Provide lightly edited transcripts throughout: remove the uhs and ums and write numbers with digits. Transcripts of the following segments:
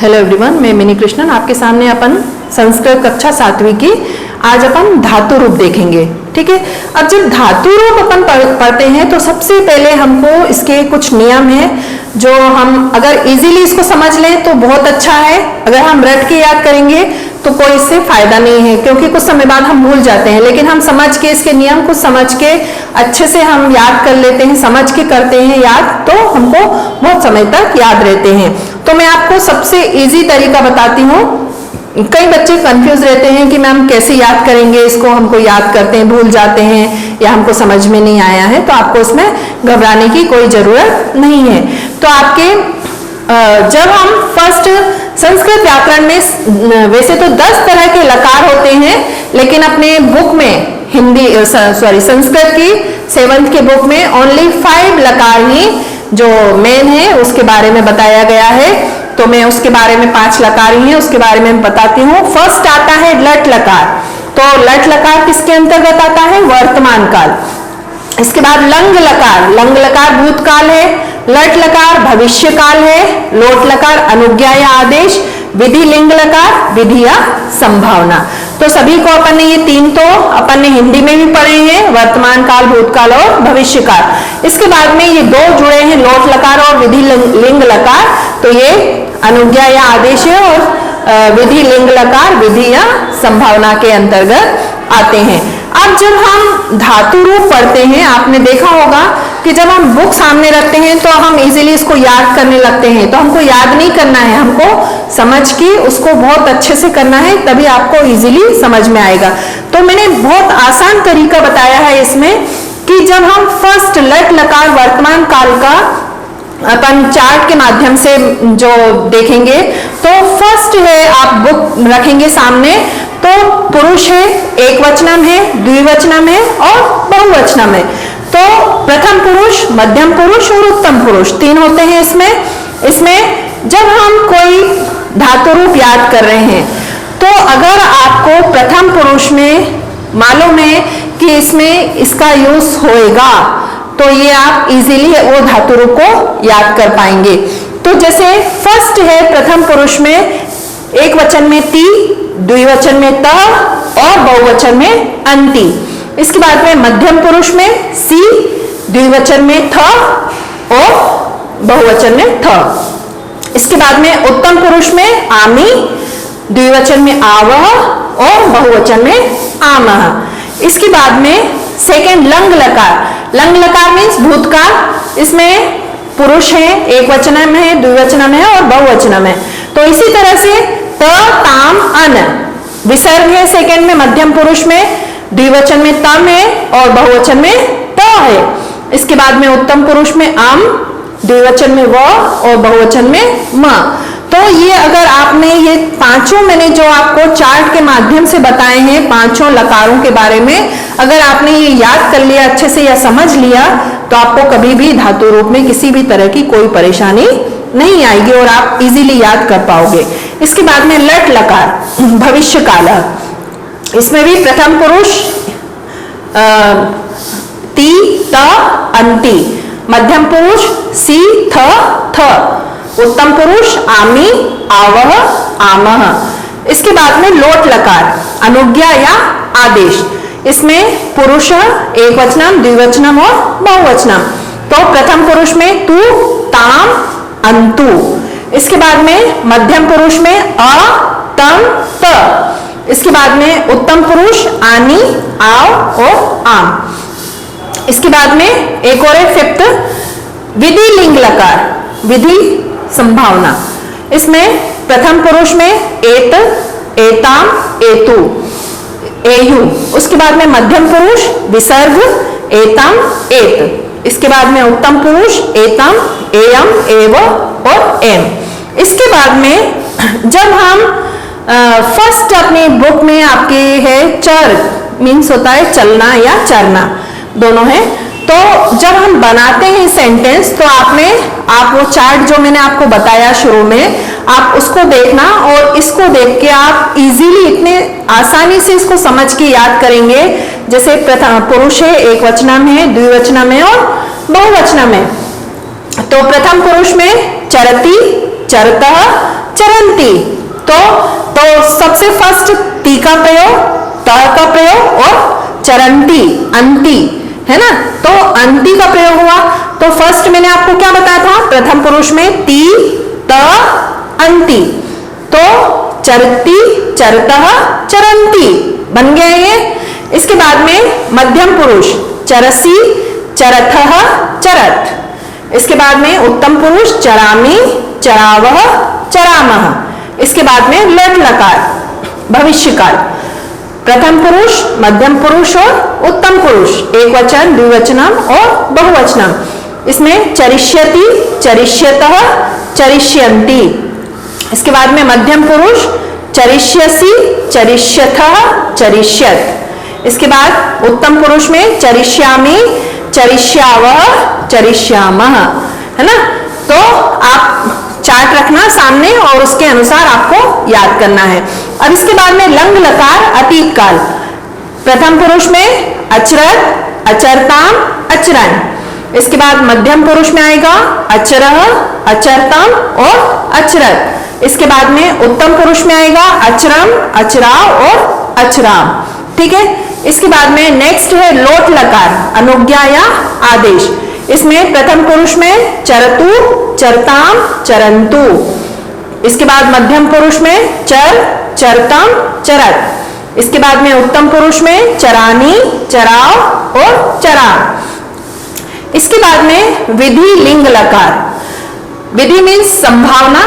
Hello everyone, मैं mini Krishnan आपके सामने अपन संस्कृत कक्षा 7वीं की आज अपन धातु रूप देखेंगे। ठीक है, अब जब धातु रूप अपन पढ़ते हैं तो सबसे पहले हमको इसके कुछ नियम हैं जो हम अगर इजीली इसको समझ लें तो बहुत अच्छा है। अगर हम रट के याद करेंगे तो कोई इससे फायदा नहीं है, क्योंकि कुछ समय बाद हम भूल जाते हैं। लेकिन हम समझ के इसके नियम को समझ के अच्छे से हम याद कर लेते हैं, समझ के करते हैं याद, तो हमको बहुत समय तक याद रहते हैं। तो मैं आपको सबसे इजी तरीका बताती हूँ। कई बच्चे कंफ्यूज रहते हैं कि मैम कैसे याद करेंगे इसको, हमको याद करते हैं भूल जाते हैं या हमको समझ में नहीं आया है। तो आपको इसमें घबराने की कोई जरूरत नहीं है। तो आपके जब हम फर्स्ट संस्कृत व्याकरण में वैसे तो 10 तरह के लकार होते हैं, लेकिन अपने बुक में संस्कृत की 7th के बुक में ओनली 5 लकार ही जो मेन है उसके बारे में बताया गया है। तो मैं उसके बारे में 5 लकार ही है उसके बारे में बताती हूँ। फर्स्ट आता है लट लकार। तो लट लकार किसके अंतर्गत आता है? वर्तमान काल। इसके बाद लंग लकार, लंग लकार भूतकाल है। लट लकार भविष्य काल है। लोट लकार अनुज्ञा या आदेश। विधि लिंग लकार विधि या संभावना। तो सभी को अपन ने ये 3 तो अपन ने हिंदी में भी पढ़े हैं, वर्तमान काल, भूतकाल और भविष्य काल। इसके बाद में ये 2 जुड़े हैं, लोट लकार और विधि लिंग लकार। तो ये अनुज्ञा या आदेश है और विधि लिंग लकार विधि या संभावना के अंतर्गत आते हैं। अब जब हम धातु रूप पढ़ते हैं, आपने देखा होगा कि जब हम बुक सामने रखते हैं तो हम इजीली इसको याद करने लगते हैं। तो हमको याद नहीं करना है, हमको समझ के उसको बहुत अच्छे से करना है, तभी आपको इजीली समझ में आएगा। तो मैंने बहुत आसान तरीका बताया है इसमें कि जब हम फर्स्ट लट लकार वर्तमान काल का अपन चार्ट के माध्यम से जो देखेंगे, तो फर्स्ट है आप बुक रखेंगे सामने, तो पुरुष है, एक वचनम है, द्विवचनम है और बहुवचनम है। तो प्रथम पुरुष, मध्यम पुरुष और उत्तम पुरुष 3 होते हैं इसमें जब हम कोई धातु रूप याद कर रहे हैं, तो अगर आपको प्रथम पुरुष में मालूम है कि इसमें इसका यूज होएगा, तो ये आप इजीली वो धातु रूप को याद कर पाएंगे। तो जैसे फर्स्ट है प्रथम पुरुष में एक वचन में ती, द्विवचन में त और बहुवचन में अंति। इसके बाद में मध्यम पुरुष में सी, द्विवचन में थ और बहुवचन में थ। इसके बाद में उत्तम पुरुष में आमी, द्विवचन में आवह और बहुवचन में आमह। इसके बाद में सेकेंड लंग लकार। लंग लकार मीन्स भूतकाल। इसमें पुरुष है, एक वचन में है, द्विवचन में है और बहुवचन में। तो इसी तरह से त ताम अन विसर्ग है सेकेंड में, मध्यम पुरुष में, द्विवचन में तम है और बहुवचन में त है। इसके बाद में उत्तम पुरुष में अम, द्विवचन में व और बहुवचन में म। तो ये अगर आपने ये 5 मैंने जो आपको चार्ट के माध्यम से बताए हैं 5 लकारों के बारे में, अगर आपने ये याद कर लिया अच्छे से या समझ लिया, तो आपको कभी भी धातु रूप में किसी भी तरह की कोई परेशानी नहीं आएगी और आप इजीली याद कर पाओगे। इसके बाद में लट लकार भविष्य काल। इसमें भी प्रथम पुरुष ती त अंति, मध्यम पुरुष सी थ थ, उत्तम पुरुष आमी आवह आमह। इसके बाद में लोट लकार अनुज्ञा या आदेश। इसमें पुरुष एक वचनम, द्विवचनम और बहुवचनम। तो प्रथम पुरुष में तू, ताम, अंतु। इसके बाद में मध्यम पुरुष में अ, तम, त। इसके बाद में उत्तम पुरुष आनी, आव और आम। इसके बाद में एक और है फिफ्थ विधि लिंग लकार विधि संभावना। इसमें प्रथम पुरुष में एत, एताम, एतु, एयु। उसके बाद में मध्यम पुरुष विसर्ग एतम, एत। इसके बाद में उत्तम पुरुष एतम, एयम, एव और एम। इसके बाद में जब हम फर्स्ट अपनी बुक में आपके है चर मीन्स होता है चलना या चरना, दोनों है। तो जब हम बनाते हैं सेंटेंस, तो आप वो चार्ट जो मैंने आपको बताया शुरू में, आप उसको देखना और इसको देख के आप इजीली इतने आसानी से इसको समझ के याद करेंगे। जैसे प्रथम पुरुष है, एक वचन में, द्विवचन में और बहुवचन में। तो प्रथम पुरुष में चरती, चरतः, चरंती। तो सबसे फर्स्ट ती का प्रयोग, त का प्रयोग और चरंती, अंती, है ना। तो अंती का प्रयोग हुआ। तो फर्स्ट मैंने आपको क्या बताया था, प्रथम पुरुष में ती, त, अंती। तो चरती, चरतः, चरंती बन गया ये। इसके बाद में मध्यम पुरुष चरसी, चरथः, चरत। इसके बाद में उत्तम पुरुष चरामी, चरावः, चरामः। इसके बाद में लट लकार भविष्य काल, प्रथम पुरुष, मध्यम पुरुष और उत्तम पुरुष, एक वचन, द्विवचनम और बहुवचनम। इसमें चरिष्यति, चरिष्यतः, चरिष्यन्ति। इसके बाद में मध्यम पुरुष चरिष्यसि, चरिष्यथः, चरिष्यत। इसके बाद उत्तम पुरुष में चरिष्यामि, चरिष्यावः, चरिष्यामः, है ना। तो आप चार्ट रखना सामने और उसके अनुसार आपको याद करना है। अब इसके बाद में लंग लकार अतीत काल, प्रथम पुरुष में अचरत, अचरताम, अचरन। इसके बाद मध्यम पुरुष में आएगा अचरह, अचरतम और अचरत। इसके बाद में उत्तम पुरुष में आएगा अचरम, अचराव और अचराम, ठीक है। इसके बाद में नेक्स्ट है लोट लकार, अनुज्ञा या आदेश। इसमें प्रथम पुरुष में चरतु, चरताम, चरंतु। इसके बाद मध्यम पुरुष में चर, चरतम, चरत। इसके बाद में उत्तम पुरुष में चरानी, चराव और चराम। इसके बाद में विधि लिंग लकार, विधि मीन्स संभावना।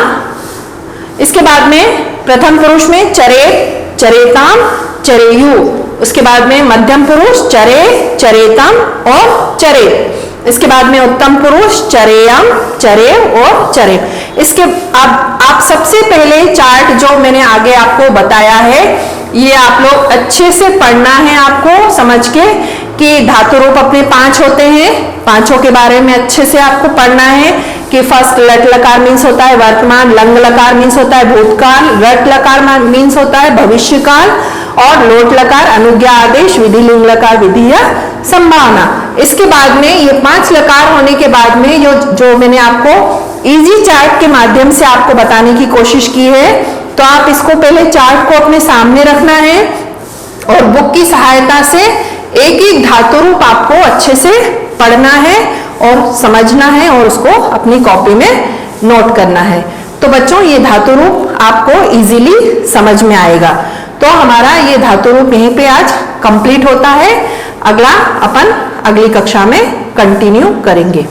इसके बाद में प्रथम पुरुष में चरेत, चरेताम, चरेयु। उसके बाद में मध्यम पुरुष चरे, चरेतम और चरेत। इसके बाद में उत्तम पुरुष चरेयम, चरे और चरे। इसके अब आप सबसे पहले चार्ट जो मैंने आगे आपको बताया है, ये आप लोग अच्छे से पढ़ना है आपको समझ के, कि धातु रूप अपने 5 होते हैं, पांचों के बारे में अच्छे से आपको पढ़ना है। कि फर्स्ट लट लकार मीन्स होता है वर्तमान, लंग लकार मीन्स होता है भूतकाल, रट लकार मीन्स होता है भविष्यकाल और लोट लकार अनुज्ञा आदेश, विधि लिंग लकार विधि या संभावना। इसके बाद में ये 5 लकार होने के बाद में जो मैंने आपको इजी चार्ट के माध्यम से आपको बताने की कोशिश की है, तो आप इसको पहले चार्ट को अपने सामने रखना है और बुक की सहायता से एक एक धातु रूप आपको अच्छे से पढ़ना है और समझना है और उसको अपनी कॉपी में नोट करना है। तो बच्चों ये धातु रूप आपको इजीली समझ में आएगा। तो हमारा ये धातु रूप यहीं पे आज कंप्लीट होता है। अगला अपन अगली कक्षा में कंटिन्यू करेंगे।